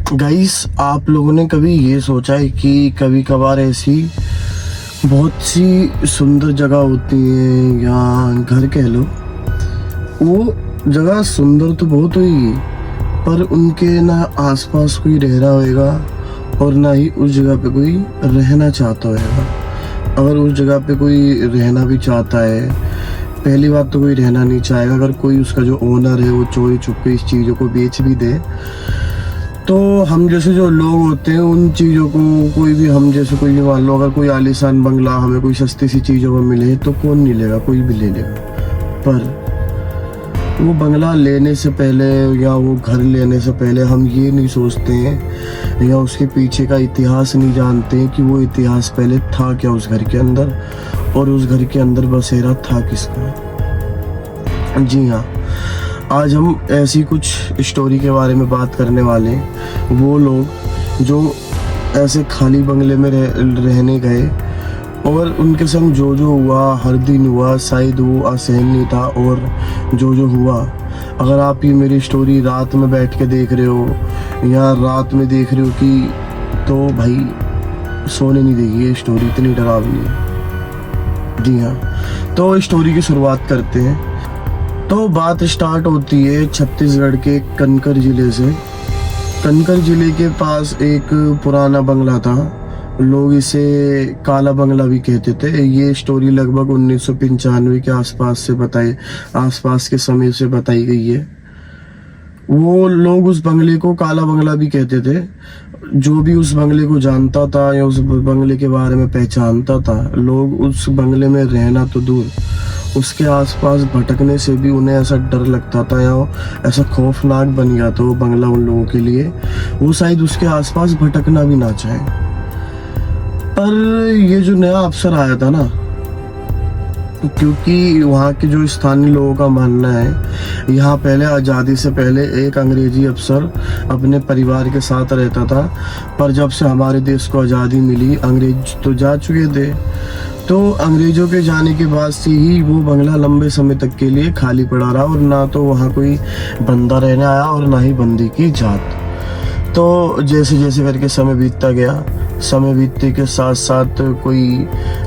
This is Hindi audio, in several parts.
गाइस, आप लोगों ने कभी ये सोचा है कि कभी कभार ऐसी बहुत सी सुंदर जगह होती हैं या घर कह लो, वो जगह सुंदर तो बहुत होगी पर उनके ना आसपास कोई रह रहा होएगा और ना ही उस जगह पे कोई रहना चाहता होएगा। अगर उस जगह पे कोई रहना भी चाहता है, पहली बात तो कोई रहना नहीं चाहेगा। अगर कोई उसका जो ओनर है वो चोरी छुपके इस चीज़ों को बेच भी दे तो हम जैसे जो लोग होते हैं उन चीज़ों को, कोई भी हम जैसे कोई भी मान लो, अगर कोई आलीशान बंगला हमें कोई सस्ती सी चीज़ों में मिले तो कौन नहीं लेगा, कोई भी ले लेगा। पर वो बंगला लेने से पहले या वो घर लेने से पहले हम ये नहीं सोचते हैं या उसके पीछे का इतिहास नहीं जानते हैं कि वो इतिहास पहले था क्या उस घर के अंदर और उस घर के अंदर बसेरा था किसका। जी हाँ, आज हम ऐसी कुछ स्टोरी के बारे में बात करने वाले हैं। वो लोग जो ऐसे खाली बंगले में रहने गए और उनके संग जो जो हुआ, हर दिन हुआ, शायद वो असहनीय था। और जो जो हुआ, अगर आप ये मेरी स्टोरी रात में बैठ के देख रहे हो या रात में देख रहे हो कि, तो भाई सोने नहीं देगी ये स्टोरी, इतनी डरावनी है। जी हाँ, तो स्टोरी की शुरुआत करते हैं। तो बात स्टार्ट होती है छत्तीसगढ़ के कनकर ज़िले से। कनकर ज़िले के पास एक पुराना बंगला था, लोग इसे काला बंगला भी कहते थे। ये स्टोरी लगभग 1995 के आसपास के समय से बताई गई है। वो लोग उस बंगले को काला बंगला भी कहते थे। जो भी उस बंगले को जानता था या उस बंगले के बारे में पहचानता था, लोग उस बंगले में रहना तो दूर, उसके आसपास भटकने से भी उन्हें ऐसा डर लगता था या ऐसा खौफनाक बन गया था वो बंगला उन लोगों के लिए, वो शायद उसके आसपास भटकना भी ना चाहे। पर ये जो नया अफसर आया था ना, क्योंकि वहाँ के जो स्थानीय लोगों का मानना है, यहाँ पहले आज़ादी से पहले एक अंग्रेजी अफसर अपने परिवार के साथ रहता था, पर जब से हमारे देश को आज़ादी मिली, अंग्रेज तो जा चुके थे, तो अंग्रेजों के जाने के बाद से ही वो बंगला लंबे समय तक के लिए खाली पड़ा रहा और ना तो वहाँ कोई बंदा रहने आया और ना ही बंदी की जात। तो जैसे जैसे करके समय बीतता गया, समय बीतने के साथ साथ कोई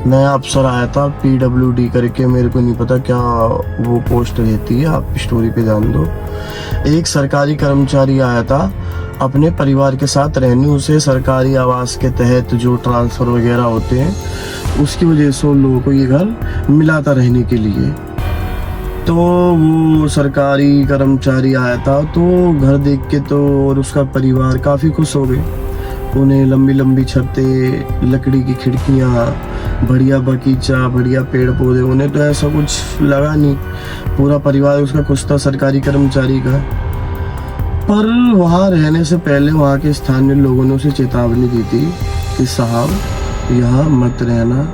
नया अफसर आया था, PWD करके, मेरे को नहीं पता क्या वो पोस्ट रहती है, आप स्टोरी पे जान दो। एक सरकारी कर्मचारी आया था अपने परिवार के साथ रहने। उसे सरकारी आवास के तहत जो ट्रांसफ़र वगैरह होते हैं, उसकी वजह से उन लोगों को ये घर मिला था रहने के लिए। तो वो सरकारी कर्मचारी आया था, तो घर देख के तो और उसका परिवार काफ़ी खुश हो गए। उन्हें लंबी लंबी छतें, लकड़ी की खिड़कियाँ, बढ़िया बगीचा, बढ़िया पेड़ पौधे, उन्हें तो ऐसा कुछ लगा नहीं। पूरा परिवार उसका खुश था, सरकारी कर्मचारी का। पर वहाँ रहने से पहले वहाँ के स्थानीय लोगों ने उसे चेतावनी दी थी कि साहब, यहाँ मत रहना,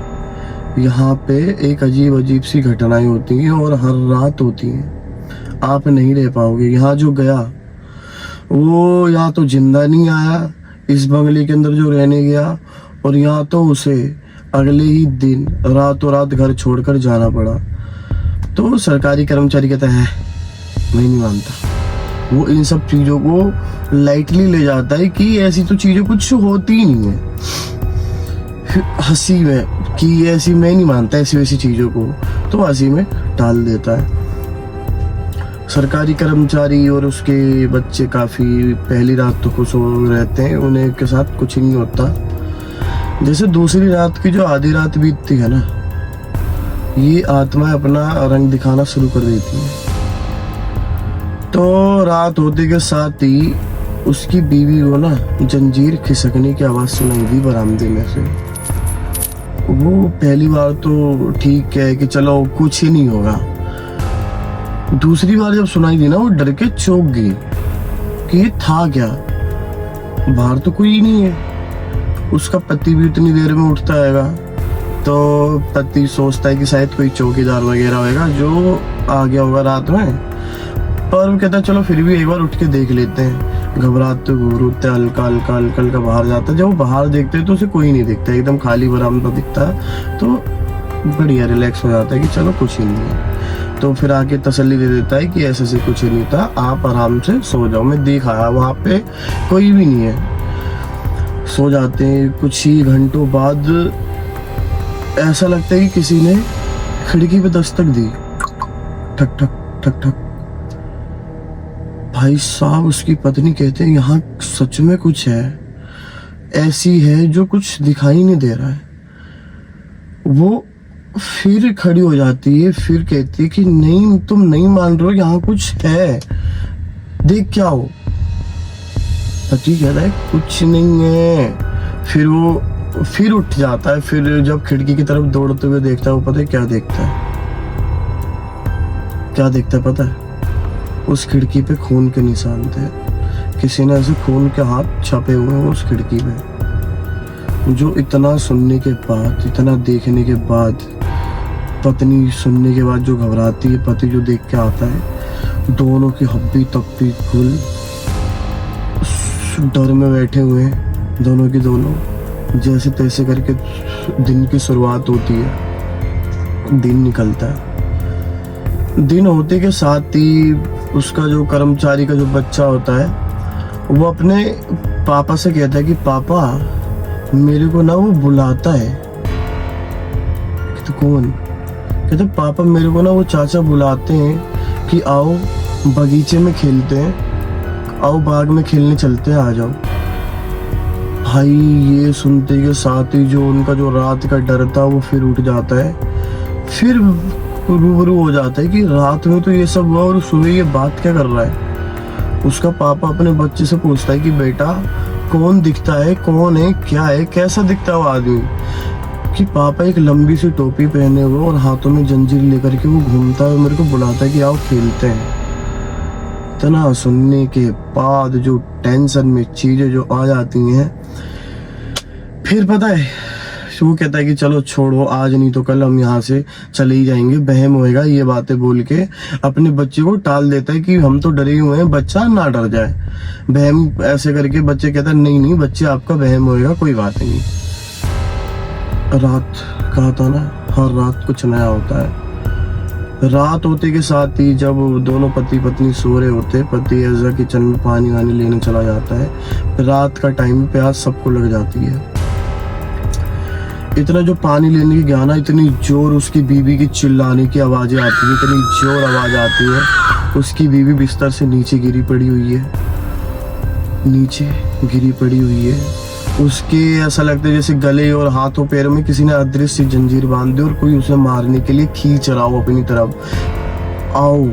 यहाँ पे एक अजीब सी घटनाएं होती हैं और हर रात होती हैं, आप नहीं रह पाओगे। यहाँ जो गया वो यहाँ तो जिंदा नहीं आया इस बंगले के अंदर जो रहने गया, और यहाँ तो उसे अगले ही दिन रातों रात घर छोड़कर जाना पड़ा। तो सरकारी कर्मचारी कहता है, मैं नहीं मानता। वो इन सब चीज़ों को लाइटली ले जाता है कि ऐसी तो चीज़ें कुछ होती ही नहीं है, हंसी में कि ऐसी, मैं नहीं मानता ऐसी वैसी चीज़ों को, तो हंसी में टाल देता है। सरकारी कर्मचारी और उसके बच्चे काफ़ी पहली रात तो खुश हो रहते हैं, उन्हें के साथ कुछ नहीं होता। जैसे दूसरी रात की जो आधी रात बीतती है ना, ये आत्मा अपना रंग दिखाना शुरू कर देती है। तो रात होते के साथ ही उसकी बीवी को ना जंजीर खिसकने की आवाज़ सुनाई दी बरामदे में से। वो पहली बार तो ठीक है कि चलो कुछ ही नहीं होगा। दूसरी बार जब सुनाई दी ना, वो डर के चौंक गई कि ये था क्या, बाहर तो कोई नहीं है। उसका पति भी इतनी देर में उठता हैगा, तो पति सोचता है कि शायद कोई चौकीदार वगैरह होगा जो आ गया होगा रात में। पर वो कहता है चलो फिर भी एक बार उठ के देख लेते हैं। घबराते घबराते हल्का बाहर जाता है। जब वो बाहर देखते हैं तो उसे कोई नहीं दिखता, एकदम खाली बरामदा दिखता है। तो बढ़िया रिलैक्स हो जाता है कि चलो कुछ ही नहीं है। तो फिर आके तसल्ली दे देता है कि ऐसे से कुछ नहीं था, आप आराम से सो जाओ, मैं देख आया वहाँ पे कोई भी नहीं है। सो जाते हैं। कुछ ही घंटों बाद ऐसा लगता है कि किसी ने खिड़की पे दस्तक दी, ठक ठक ठक ठक। भाई साहब उसकी पत्नी कहते हैं यहाँ सच में कुछ है, ऐसी है जो कुछ दिखाई नहीं दे रहा है। वो फिर खड़ी हो जाती है, फिर कहती है कि नहीं तुम नहीं मान रहे हो, यहाँ कुछ है, देख क्या हो। पति कहता है कुछ नहीं है। फिर वो फिर उठ जाता है। फिर जब खिड़की की तरफ दौड़ते हुए देखता है, वो पता है क्या देखता है? क्या देखता है पता है? उस खिड़की पे खून के निशान थे। किसी ने ऐसे खून के हाथ छपे हुए हैं उस खिड़की पे। जो इतना सुनने के बाद, इतना देखने के बाद, पत्नी सुनने के बाद जो घबराती है, पति जो देख के आता है, दोनों की हब्बी तब्बी खुल डर में बैठे हुए हैं दोनों की दोनों। जैसे तैसे करके दिन की शुरुआत होती है, दिन निकलता है। दिन होते के साथ ही उसका जो कर्मचारी का जो बच्चा होता है, वो अपने पापा से कहता है कि पापा मेरे को ना वो बुलाता है। तो कौन? कहते पापा मेरे को ना वो चाचा बुलाते हैं कि आओ बगीचे में खेलते हैं, आओ बाग में खेलने चलते हैं, आ जाओ। भाई ये सुनते के साथ ही जो उनका जो रात का डर था वो फिर उठ जाता है। फिर रूबरू हो जाता है कि रात में तो ये सब हुआ और सुबह ये बात क्या कर रहा है। उसका पापा अपने बच्चे से पूछता है कि बेटा कौन दिखता है, कौन है, क्या है, कैसा दिखता है वो आदमी? कि पापा एक लंबी सी टोपी पहने हुए और हाथों में जंजीर लेकर के वो घूमता है, मेरे को बुलाता है कि आओ खेलते हैं। इतना सुनने के बाद जो टेंशन में चीजें जो आ जाती हैं, फिर पता है वो कहता है कि चलो छोड़ो, आज नहीं तो कल हम यहाँ से चले ही जाएंगे, बहम होएगा। ये बातें बोल के अपने बच्चे को टाल देता है कि हम तो डरे हुए हैं, बच्चा ना डर जाए। बहम ऐसे करके बच्चे कहता है नहीं नहीं बच्चे आपका बहम होएगा, कोई बात नहीं। रात कहा था ना, हर रात कुछ नया होता है। रात होते के साथ ही जब दोनों पति पत्नी सो रहे होते, पति ऐसा किचन में पानी वानी लेने चला जाता है। रात का टाइम प्यास सबको लग जाती है। इतना जो पानी लेने की गया ना, इतनी जोर उसकी बीवी की चिल्लाने की आवाजें आती है, इतनी जोर आवाज आती है। उसकी बीवी बिस्तर से नीचे गिरी पड़ी हुई है, नीचे गिरी पड़ी हुई है। उसके ऐसा लगता है जैसे गले और हाथों पैरों में किसी ने अदृश्य जंजीर बांध दी और कोई उसे मारने के लिए खींच रहा हो अपनी तरफ। आओ,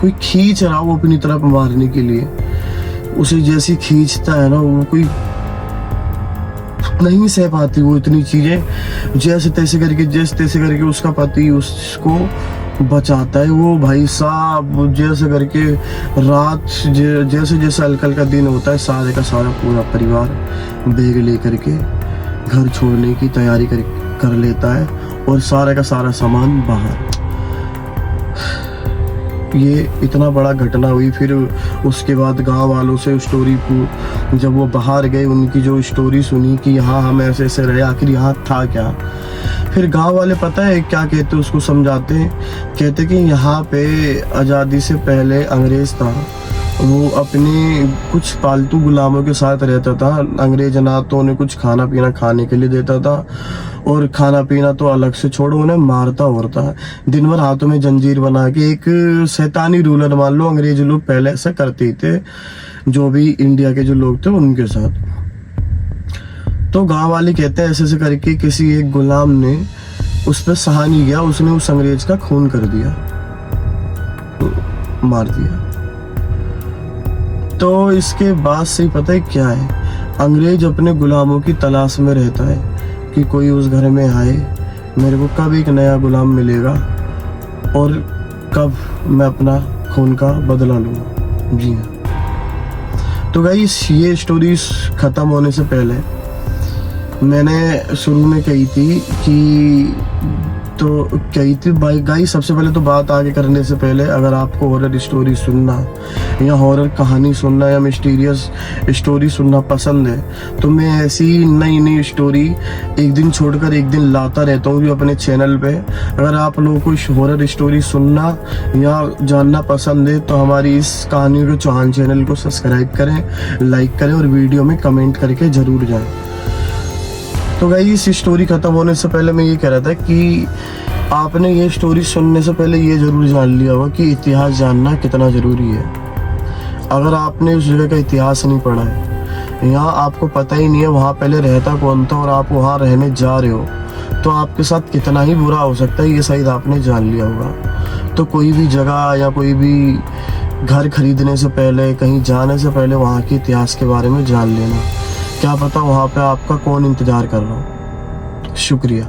कोई खींच रहा हो अपनी तरफ मारने के लिए। उसे जैसी खींचता है ना, वो कोई नहीं सह पाती वो इतनी चीजें। जैसे तैसे करके उसका पति उसको बचाता है। वो भाई साहब जैसे करके रात जैसे जैसे हल्का का दिन होता है, सारे का सारा पूरा परिवार बैग लेकर के घर छोड़ने की तैयारी कर लेता है और सारे का सारा सामान बाहर। ये इतना बड़ा घटना हुई। फिर उसके बाद गांव वालों से स्टोरी को, जब वो बाहर गए, उनकी जो स्टोरी सुनी कि हाँ हम ऐसे ऐसे रहे, आखिर यहाँ था क्या। फिर गांव वाले पता है क्या कहते, उसको समझाते हैं। कहते कि यहाँ पे आज़ादी से पहले अंग्रेज था, वो अपने कुछ पालतू गुलामों के साथ रहता था। अंग्रेज ना तो उन्हें कुछ खाना पीना खाने के लिए देता था, और खाना पीना तो अलग से छोड़ो, उन्हें मारता होता। दिन भर हाथों में जंजीर बना के, एक शैतानी रूलर मान लो, अंग्रेज लोग पहले ऐसा करते ही थे, जो भी इंडिया के जो लोग थे उनके साथ। तो गांव वाले कहते हैं ऐसे ऐसे करके किसी एक गुलाम ने उस पर सहा नहीं गया, उसने उस अंग्रेज का खून कर दिया, मार दिया। तो इसके बाद से पता है क्या है, अंग्रेज अपने गुलामों की तलाश में रहता है कि कोई उस घर में आए, मेरे को कब एक नया गुलाम मिलेगा और कब मैं अपना खून का बदला लूँगा। जी हाँ। तो गाइस ये स्टोरी ख़त्म होने से पहले मैंने शुरू में कही थी कि तो कही थी भाई गाइस, सबसे पहले तो बात आगे करने से पहले, अगर आपको हॉरर स्टोरी सुनना या हॉरर कहानी सुनना या मिस्टीरियस स्टोरी सुनना पसंद है तो मैं ऐसी नई नई स्टोरी एक दिन छोड़कर एक दिन लाता रहता हूँ अपने चैनल पे। अगर आप लोगों को हॉरर स्टोरी सुनना या जानना पसंद है तो हमारी इस कहानी के चौहान चैनल को सब्सक्राइब करें, लाइक करें और वीडियो में कमेंट करके ज़रूर जाएं। तो गाइस, इस स्टोरी खत्म होने से पहले मैं ये कह रहा था कि आपने ये स्टोरी सुनने से पहले ये ज़रूर जान लिया होगा कि इतिहास जानना कितना ज़रूरी है। अगर आपने उस जगह का इतिहास नहीं पढ़ा है, यहाँ आपको पता ही नहीं है वहाँ पहले रहता कौन था और आप वहाँ रहने जा रहे हो, तो आपके साथ कितना ही बुरा हो सकता है ये शायद आपने जान लिया होगा। तो कोई भी जगह या कोई भी घर खरीदने से पहले, कहीं जाने से पहले वहाँ के इतिहास के बारे में जान लेना। क्या पता वहाँ पे आपका कौन इंतज़ार कर रहा हो। शुक्रिया।